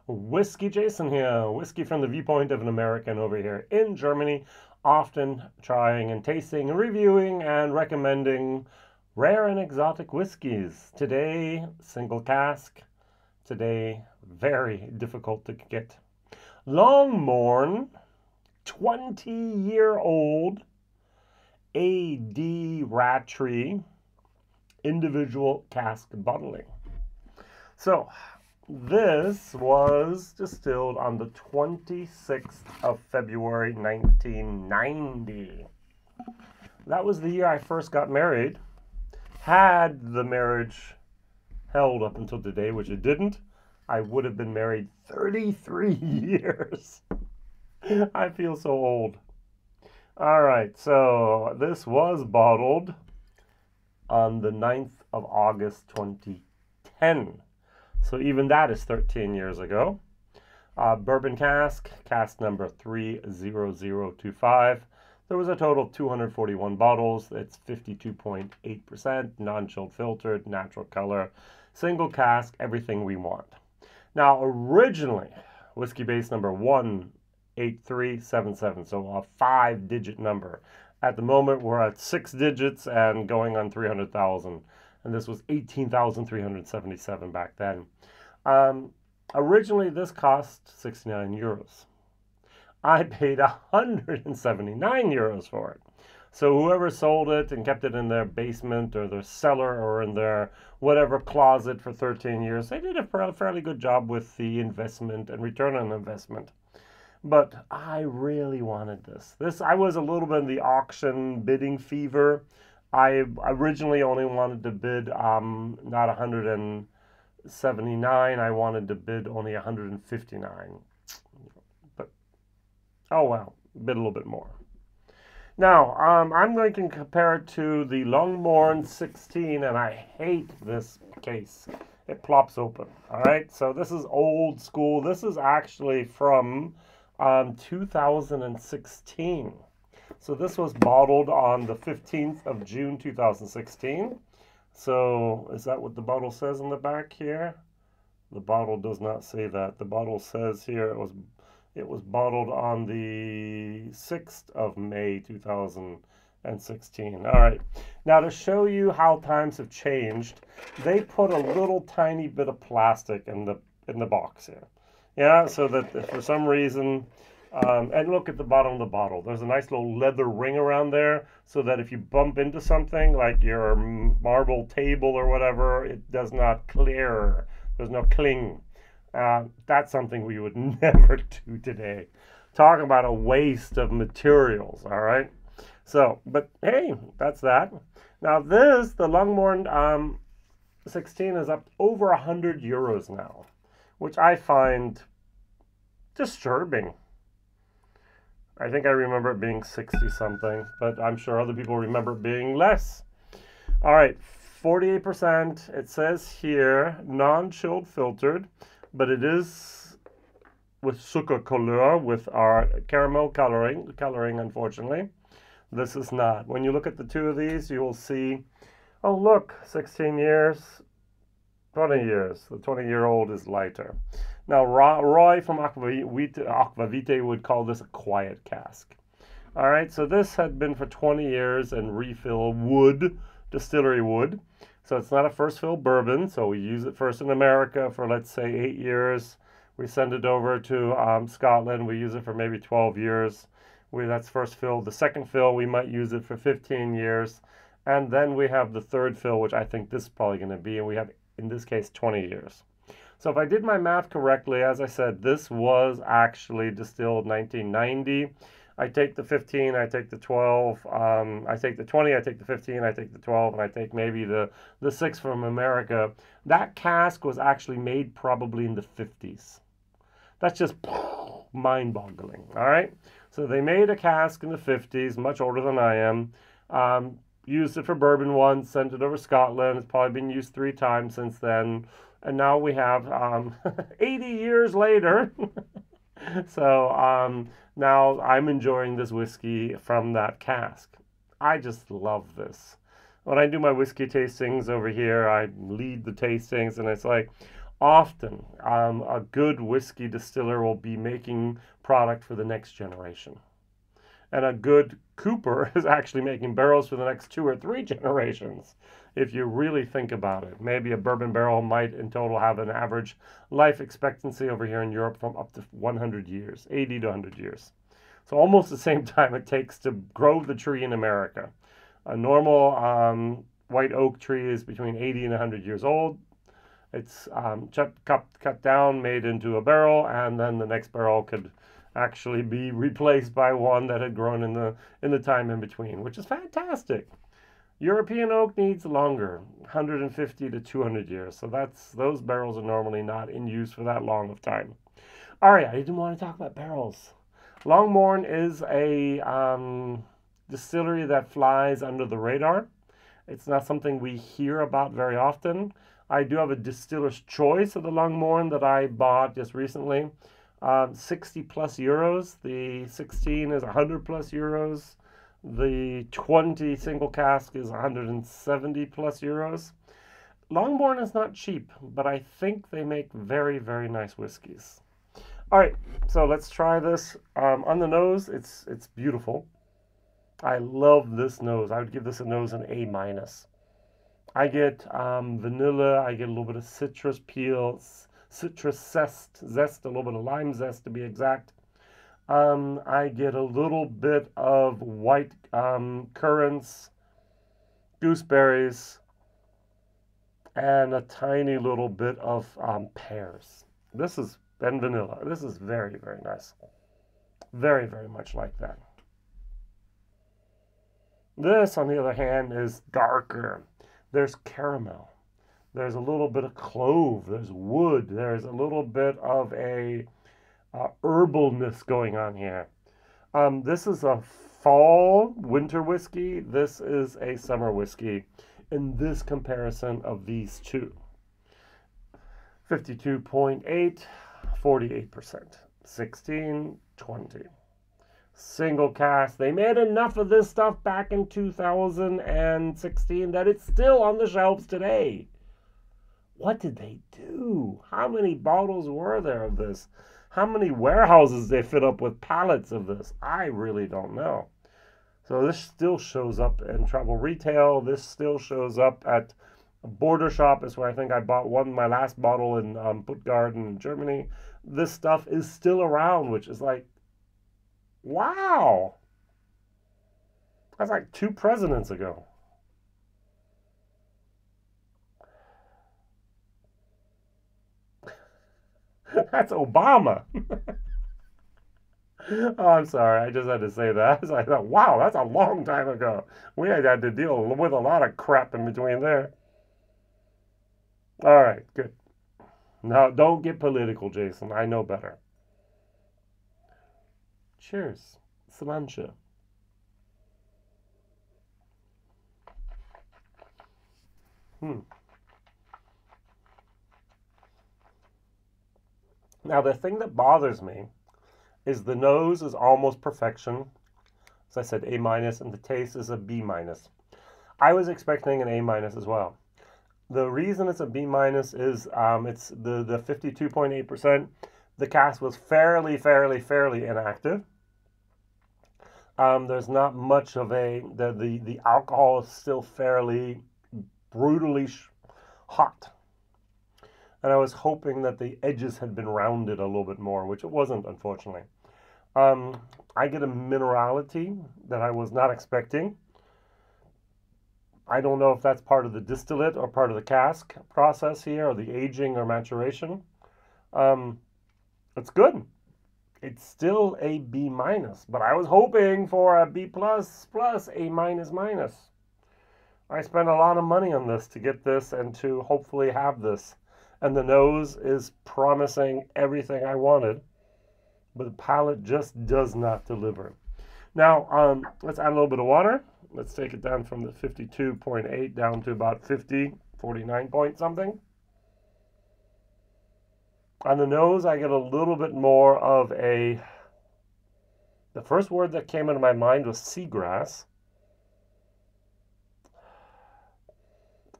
WhiskyJason here, whiskey from the viewpoint of an American over here in Germany, often trying and tasting and reviewing and recommending rare and exotic whiskeys. Today, single cask. Today, very difficult to get. Longmorn, 20-year-old A.D. Rattray individual cask bottling. So, this was distilled on the 26th of February 1990. That was the year I first got married. Had the marriage held up until today, which it didn't, I would have been married 33 years. I feel so old. All right, so this was bottled on the 9th of August 2010. So even that is 13 years ago. Bourbon cask, cask number 30025. There was a total of 241 bottles. It's 52.8%, non-chilled filtered, natural color, single cask, everything we want. Now, originally, Whiskybase number 18377, so a 5-digit number. At the moment, we're at 6 digits and going on 300,000. And this was 18,377 back then. Originally, this cost 69 euros. I paid 179 euros for it. So whoever sold it and kept it in their basement or their cellar or in their whatever closet for 13 years, they did a fairly good job with the investment and return on investment. But I really wanted this. I was a little bit in the auction bidding fever. I originally only wanted to bid not 179. I wanted to bid only 159. But, oh well, bid a little bit more. Now, I'm going to compare it to the Longmorn 16, and I hate this case. It plops open, all right? So this is old school. This is actually from 2016. So this was bottled on the 15th of June 2016. So is that what the bottle says on the back here? The bottle does not say that. The bottle says here it was bottled on the 6th of May 2016. All right. Now to show you how times have changed, they put a little tiny bit of plastic in the box here. Yeah, so that if for some reason and look at the bottom of the bottle. There's a nice little leather ring around there so that if you bump into something like your marble table or whatever, it does not clear. There's no cling. That's something we would never do today. Talking about a waste of materials, all right? So, but hey, that's that. Now the Longmorn 16 is up over 100 euros now, which I find disturbing. I think I remember it being 60 something, but I'm sure other people remember it being less. All right, 48%. It says here non-chilled filtered, but it is with sucre couleur, with our caramel coloring, unfortunately. This is not. When you look at the two of these, you will see, oh look, 16 years, 20 years. The 20-year-old is lighter. Now, Roy from Aquavite would call this a quiet cask. All right, so this had been for 20 years and refill wood, distillery wood. So it's not a first fill bourbon. So we use it first in America for, let's say, 8 years. We send it over to Scotland. We use it for maybe 12 years. That's first fill. The second fill, we might use it for 15 years. And then we have the third fill, which I think this is probably going to be. And we have, in this case, 20 years. So if I did my math correctly, as I said, this was actually distilled 1990. I take the 15, I take the 12, I take the 20, I take the 15, I take the 12, and I take maybe the 6 from America. That cask was actually made probably in the 50s. That's just mind-boggling, all right? So they made a cask in the 50s, much older than I am. Used it for bourbon once, sent it over Scotland. It's probably been used 3 times since then. And now we have 80 years later. So now I'm enjoying this whiskey from that cask. I just love this. When I do my whiskey tastings over here, I lead the tastings, and it's like Often, a good whiskey distiller will be making product for the next generation. And a good cooper is actually making barrels for the next 2 or 3 generations. If you really think about it, maybe a bourbon barrel might in total have an average life expectancy over here in Europe from up to 100 years, 80 to 100 years. So almost the same time it takes to grow the tree in America. A normal white oak tree is between 80 and 100 years old. It's cut down, made into a barrel, and then the next barrel could actually be replaced by one that had grown in the time in between, which is fantastic. European oak needs longer, 150 to 200 years. So those barrels are normally not in use for that long of time. All right, I didn't want to talk about barrels. Longmorn is a distillery that flies under the radar. It's not something we hear about very often. I do have a distiller's choice of the Longmorn that I bought just recently. 60 plus euros. The 16 is 100 plus euros. The 20 single cask is 170 plus euros. Longmorn is not cheap, but I think they make very, very nice whiskeys. All right, so let's try this. On the nose, it's beautiful. I love this nose. I would give this a nose an A-. I get vanilla. I get a little bit of citrus peels, citrus zest, a little bit of lime zest to be exact. I get a little bit of white currants, gooseberries, and a tiny little bit of pears. And vanilla. This is very, very nice. Very, very much like that. This, on the other hand, is darker. There's caramel. There's a little bit of clove. There's wood. There's a little bit of a herbalness going on here. This is a fall winter whiskey. This is a summer whiskey in this comparison of these two. 52.8, 48%. 16, 20. Single cask. They made enough of this stuff back in 2016 that it's still on the shelves today. What did they do? How many bottles were there of this? How many warehouses they fit up with pallets of this? I really don't know. So this still shows up in travel retail. This still shows up at a border shop. Is where I think I bought my last bottle in Puttgarden in Germany. This stuff is still around, which is like, wow. That's like 2 presidents ago. That's Obama. Oh, I'm sorry. I just had to say that. I thought, wow, that's a long time ago. We had to deal with a lot of crap in between there. All right, good. Now, don't get political, Jason. I know better. Cheers. Sláinte. Now, the thing that bothers me is the nose is almost perfection. As I said, A-, and the taste is a B-. I was expecting an A- as well. The reason it's a B- is it's the 52.8%. The cask was fairly inactive. There's not much of the alcohol is still fairly brutally hot. And I was hoping that the edges had been rounded a little bit more, which it wasn't, unfortunately. I get a minerality that I was not expecting. I don't know if that's part of the distillate or part of the cask process here, or the aging or maturation. It's good. It's still a B-, but I was hoping for a B++, A-. I spent a lot of money on this to get this and to hopefully have this. And the nose is promising everything I wanted, but the palate just does not deliver. Now, let's add a little bit of water. Let's take it down from the 52.8 down to about 50, 49 point something. On the nose, I get a little bit more of the first word that came into my mind was seagrass.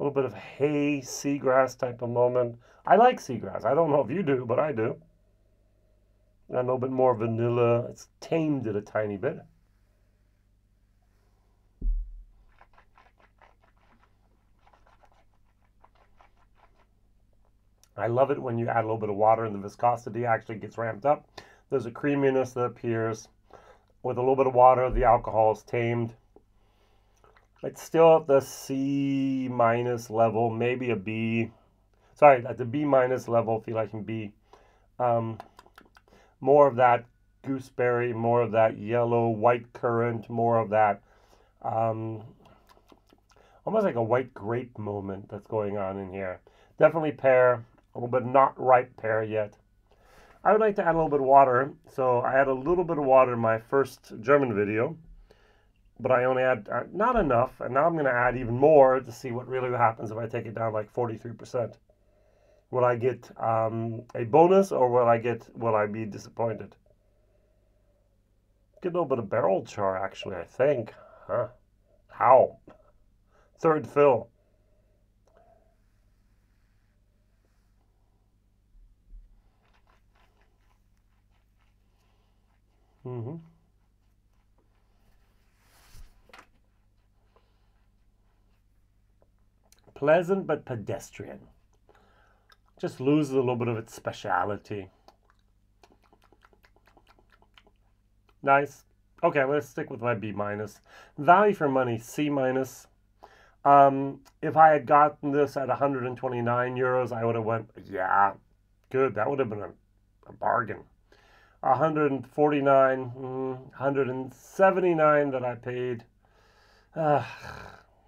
A little bit of hay, seagrass type of moment. I like seagrass. I don't know if you do, but I do. And a little bit more vanilla. It's tamed it a tiny bit. I love it when you add a little bit of water and the viscosity actually gets ramped up. There's a creaminess that appears. With a little bit of water, the alcohol is tamed. It's still at the C- level, maybe a B. Sorry, at the B- level, feel like in B. More of that gooseberry, more of that yellow, white currant, more of that almost like a white grape moment that's going on in here. Definitely pear, a little bit not ripe pear yet. I would like to add a little bit of water, so I had a little bit of water in my first German video, but I only had not enough, and now I'm going to add even more to see what really happens if I take it down like 43%. Will I get a bonus, or will I be disappointed? Get a little bit of barrel char, actually, I think. Huh. How? Third fill. Pleasant but pedestrian. Just loses a little bit of its speciality. Nice. Okay, let's stick with my B-. Value for money, C-. If I had gotten this at 129 euros, I would have went, yeah, good. That would have been a bargain. 149, 179 that I paid.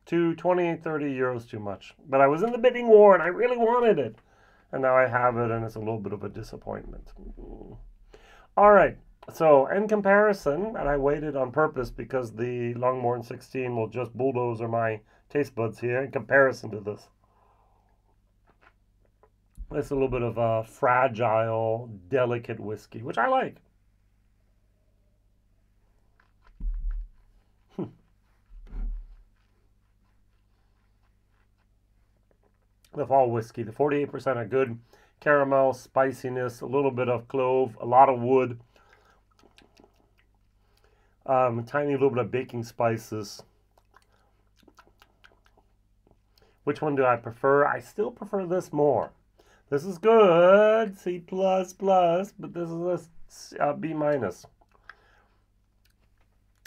20, 30 euros too much. But I was in the bidding war and I really wanted it. And now I have it and it's a little bit of a disappointment. All right. So in comparison, and I waited on purpose because the Longmorn 16 will just bulldoze my taste buds here in comparison to this. It's a little bit of a fragile, delicate whiskey, which I like. The fall whiskey, the 48% are good. Caramel, spiciness, a little bit of clove, a lot of wood. A tiny little bit of baking spices. Which one do I prefer? I still prefer this more. This is good, C++, but this is a B-.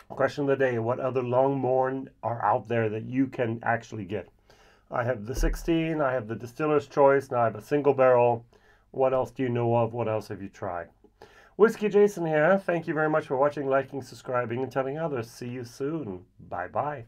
Question of the day, what other Longmorn are out there that you can actually get? I have the 16, I have the Distiller's Choice, now I have a single barrel. What else do you know of? What else have you tried? WhiskyJason here. Thank you very much for watching, liking, subscribing, and telling others. See you soon. Bye-bye.